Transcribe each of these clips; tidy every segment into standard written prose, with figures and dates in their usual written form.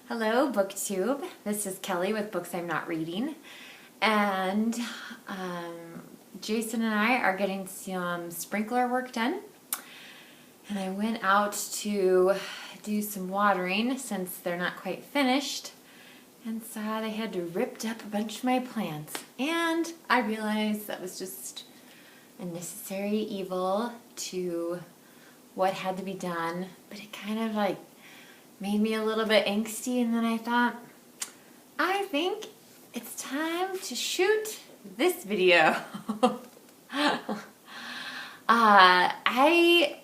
Hello, BookTube. This is Kelly with Books I'm Not Reading, and Jason and I are getting some sprinkler work done, and I went out to do some watering since they're not quite finished, and saw they had to rip up a bunch of my plants, and I realized that was just a necessary evil to what had to be done, but it kind of made me a little bit angsty, and then I thought, I think it's time to shoot this video. I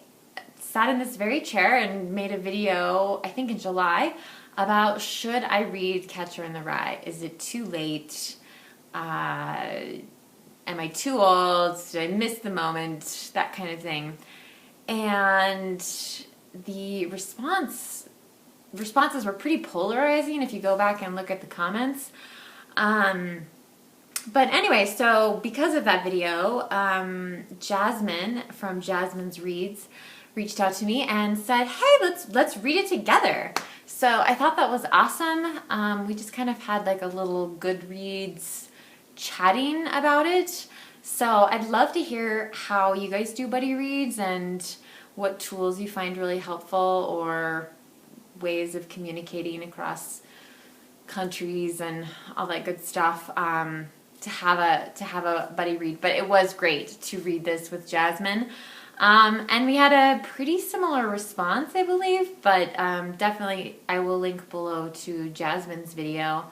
sat in this very chair and made a video, I think in July, about should I read Catcher in the Rye? Is it too late? Am I too old? Did I miss the moment? That kind of thing. And the responses were pretty polarizing if you go back and look at the comments. But anyway, so because of that video, Jasmine from Jasmines Reads reached out to me and said, hey, let's read it together. So I thought that was awesome. We just kind of had like a little Goodreads chatting about it. So I'd love to hear how you guys do buddy reads and what tools you find really helpful or ways of communicating across countries and all that good stuff to have a buddy read. But it was great to read this with Jasmine. And we had a pretty similar response, I believe, but definitely I will link below to Jasmine's video.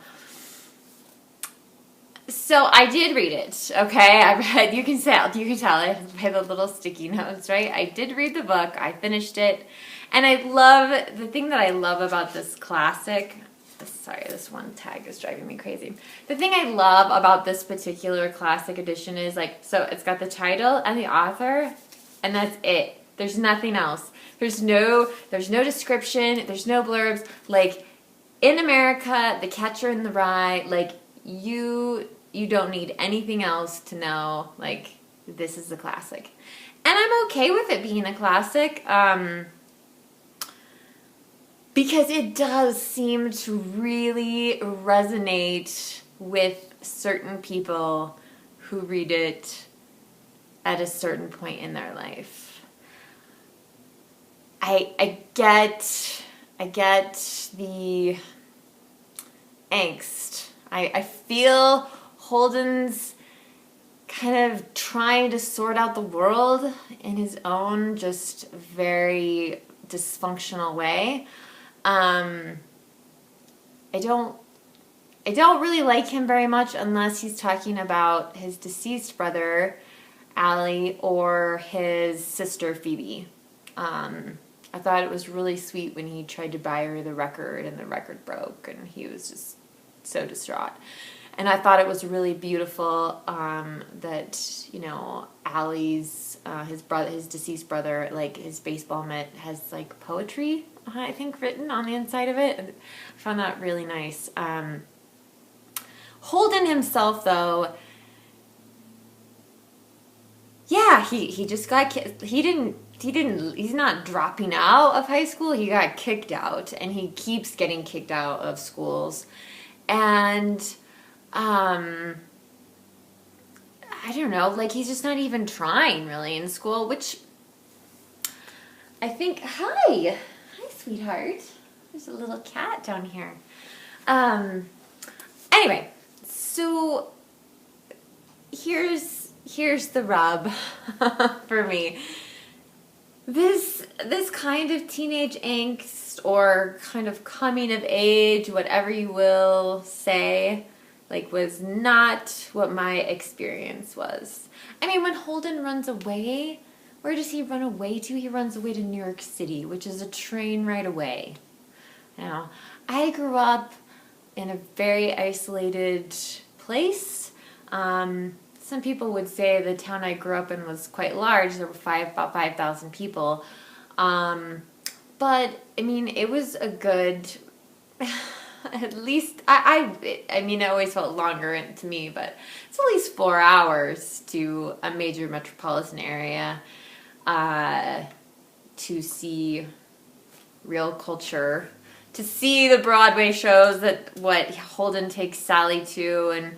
So I did read it, okay? I read, you can tell it by the little sticky notes, right? I did read the book, I finished it, and the thing that I love about this classic, sorry, this one tag is driving me crazy. The thing I love about this particular classic edition is so it's got the title and the author, and that's it. There's nothing else. There's no description, there's no blurbs. In America, The Catcher in the Rye, you don't need anything else to know, this is a classic. And I'm okay with it being a classic, because it does seem to really resonate with certain people who read it at a certain point in their life. I get the angst. I feel Holden's kind of trying to sort out the world in his own just very dysfunctional way. I don't really like him very much unless he's talking about his deceased brother, Allie, or his sister, Phoebe. I thought it was really sweet when he tried to buy her the record and the record broke and he was just so distraught. And I thought it was really beautiful that, Allie's, his deceased brother, his baseball mitt has poetry, I think, written on the inside of it. I found that really nice. Holden himself, though, yeah, he just got he's not dropping out of high school. He got kicked out, and he keeps getting kicked out of schools. And I don't know, he's just not even trying really in school, which I think, hi sweetheart, there's a little cat down here. Anyway, so here's the rub for me. This kind of teenage angst or kind of coming of age, whatever you will say, was not what my experience was. I mean, when Holden runs away, where does he run away to? He runs away to New York City, which is a train ride away. Now, I grew up in a very isolated place. Some people would say the town I grew up in was quite large. There were about 5,000 people. But, I mean, it was a good, at least, I mean, it always felt longer to me, but it's at least 4 hours to a major metropolitan area to see real culture, to see the Broadway shows that what Holden takes Sally to, and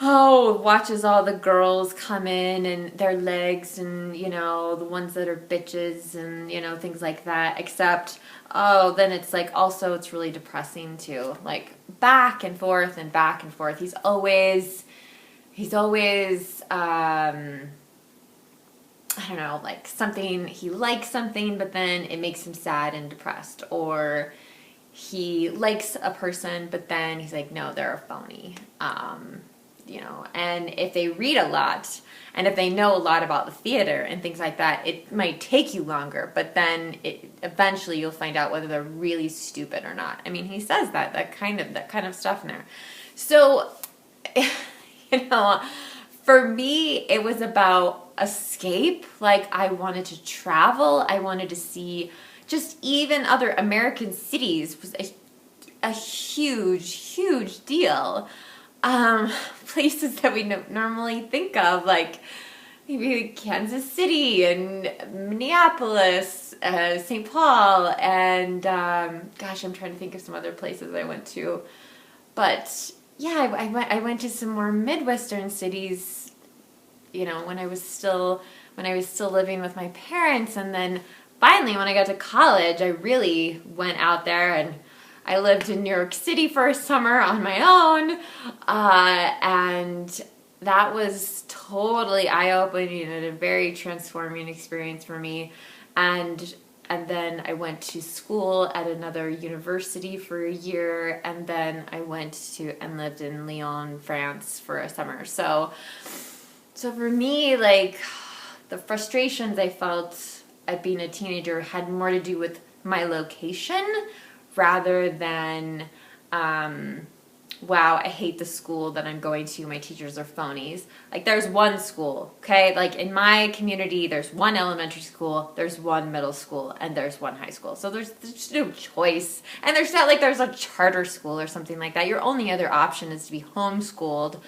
watches all the girls come in and their legs and, the ones that are bitches and, things like that. Except, then it's like, also it's really depressing too. Like, back and forth and back and forth. He's always, I don't know, like he likes something, but then it makes him sad and depressed. Or he likes a person, but then he's like, no, they're a phony. And if they read a lot and if they know a lot about the theater and things like that, it might take you longer, but then eventually you'll find out whether they're really stupid or not. I mean, he says that kind of stuff in there. So, for me, it was about escape. Like, I wanted to travel. I wanted to see just even other American cities was a huge, huge deal. Places that we normally think of, like maybe Kansas City and Minneapolis, St. Paul, and I'm trying to think of some other places I went to. But yeah, I went to some more Midwestern cities, when I was still living with my parents, and then finally when I got to college, I really went out there, and I lived in New York City for a summer on my own, and that was totally eye-opening and a very transforming experience for me. And then I went to school at another university for a year, and then I went to and lived in Lyon, France for a summer. So for me, like, the frustrations I felt at being a teenager had more to do with my location rather than, wow, I hate the school that I'm going to. My teachers are phonies. Like, there's one school, okay? Like, in my community, there's one elementary school, there's one middle school, and there's one high school. So there's no choice. And there's not like there's a charter school or something like that. Your only other option is to be homeschooled,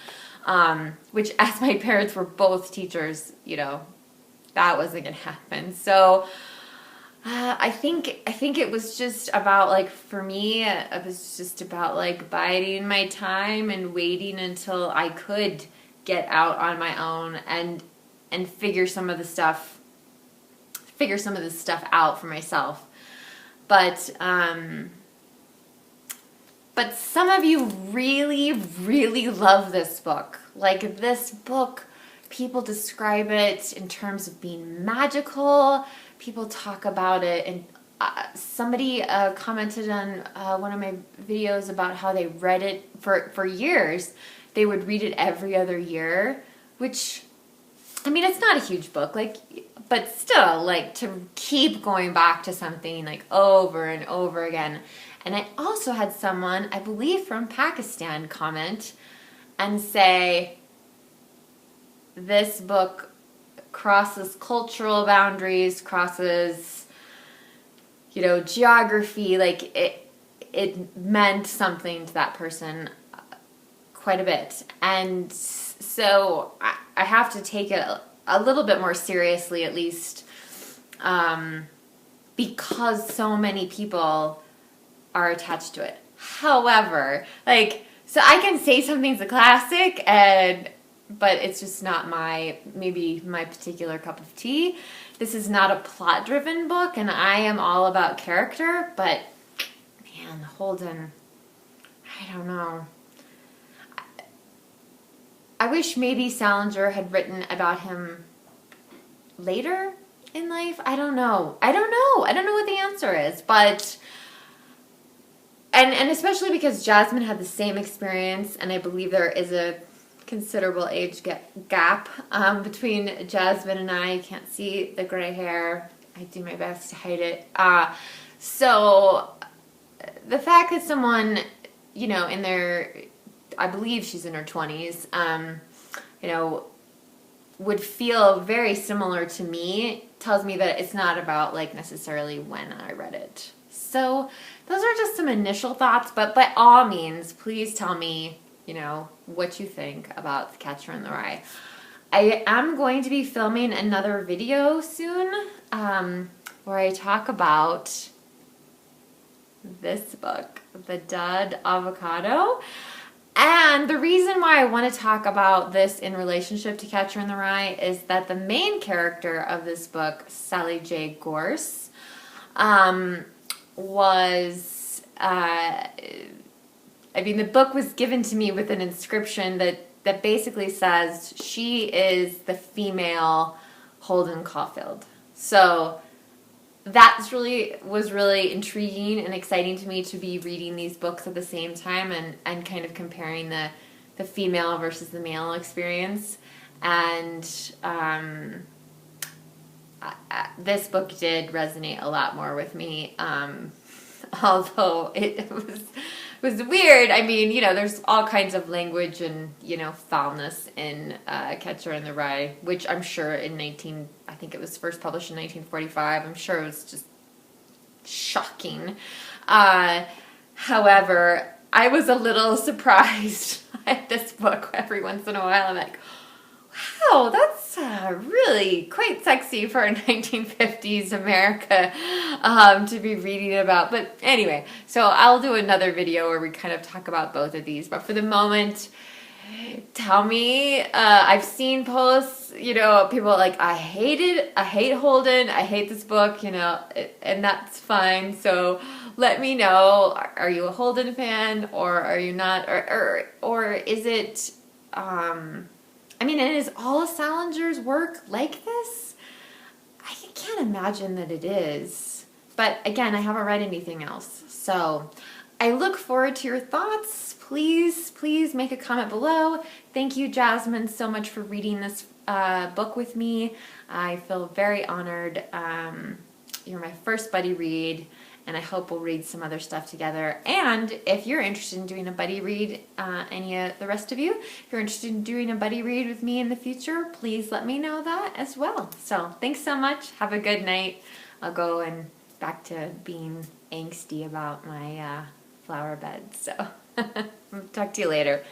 which, as my parents were both teachers, that wasn't going to happen. So I think it was just about, like, for me, it was just about, like, biding my time and waiting until I could get out on my own and figure some of this stuff out for myself. But some of you really, really love this book. Like, this book, people describe it in terms of being magical. People talk about it, and somebody commented on one of my videos about how they read it for years. They would read it every other year, which, I mean, it's not a huge book, like, but still, like, to keep going back to something, like, over and over again. And I also had someone, I believe from Pakistan, comment and say, this book crosses cultural boundaries, crosses, geography. Like, it meant something to that person quite a bit. And so I have to take it a little bit more seriously, at least, because so many people are attached to it. However, like, so I can say something's a classic, but it's just not my particular cup of tea. This is not a plot-driven book, and I am all about character, but, man, Holden, I don't know. I wish maybe Salinger had written about him later in life. I don't know. I don't know what the answer is, but, and especially because Jasmine had the same experience, and I believe there is a considerable age gap between Jasmine and I. You can't see the gray hair. I do my best to hide it. So the fact that someone, in their, I believe she's in her 20s, would feel very similar to me tells me that it's not about, like, necessarily when I read it. So those are just some initial thoughts, but by all means, please tell me, what you think about The Catcher in the Rye. I am going to be filming another video soon, where I talk about this book, The Dud Avocado. And the reason why I want to talk about this in relationship to Catcher in the Rye is that the main character of this book, Sally J. Gorse, was, the book was given to me with an inscription that basically says she is the female Holden Caulfield. So that was really intriguing and exciting to me to be reading these books at the same time and kind of comparing the female versus the male experience. And this book did resonate a lot more with me, although it was weird. I mean, there's all kinds of language and, foulness in Catcher in the Rye, which I'm sure I think it was first published in 1945. I'm sure it was just shocking. However, I was a little surprised at this book every once in a while. I'm like, wow, that's really quite sexy for 1950s America to be reading about. But anyway, so I'll do another video where we kind of talk about both of these. But for the moment, tell me, I've seen posts, people like, I hate Holden, I hate this book, and that's fine. So let me know, are you a Holden fan or are you not? Or is it... and is all of Salinger's work like this? I can't imagine that it is. But again, I haven't read anything else. So I look forward to your thoughts. Please make a comment below. Thank you, Jasmine, so much for reading this book with me. I feel very honored. You're my first buddy read. And I hope we'll read some other stuff together. And if you're interested in doing a buddy read, any of the rest of you, if you're interested in doing a buddy read with me in the future, please let me know that as well. So thanks so much. Have a good night. I'll go and back to being angsty about my flower bed. So talk to you later.